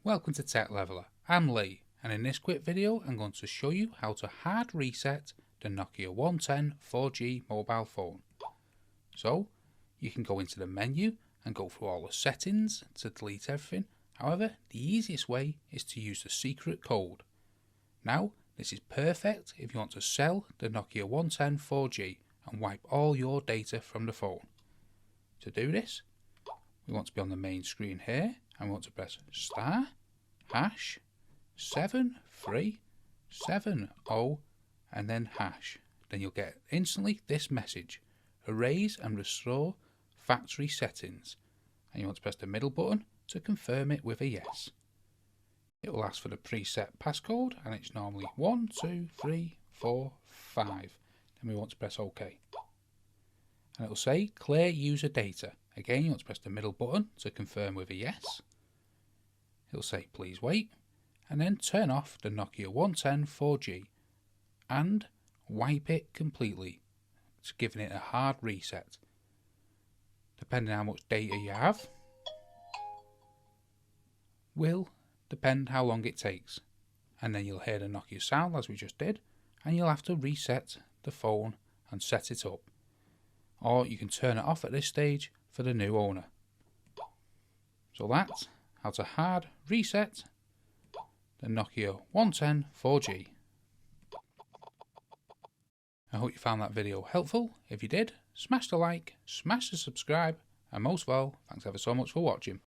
Welcome to Tech Leveler. I'm Lee, and in this quick video I'm going to show you how to hard reset the Nokia 110 4G mobile phone. So you can go into the menu and go through all the settings to delete everything. However, the easiest way is to use the secret code. Now this is perfect if you want to sell the Nokia 110 4G and wipe all your data from the phone. To do this, we want to be on the main screen here and we want to press star hash 7370 and then hash. Then you'll get instantly this message: erase and restore factory settings, and you want to press the middle button to confirm it with a yes. It will ask for the preset passcode and it's normally 123455. Then we want to press OK. And it will say clear user data. Again, you want to press the middle button to confirm with a yes. It will say please wait, and then turn off the Nokia 110 4G and wipe it completely. It's giving it a hard reset. Depending on how much data you have will depend how long it takes. And then you'll hear the Nokia sound as we just did, and you'll have to reset the phone and set it up. Or you can turn it off at this stage for the new owner. So that's how to hard reset the Nokia 110 4G. I hope you found that video helpful. If you did, smash the like, smash the subscribe, and most of all, thanks ever so much for watching.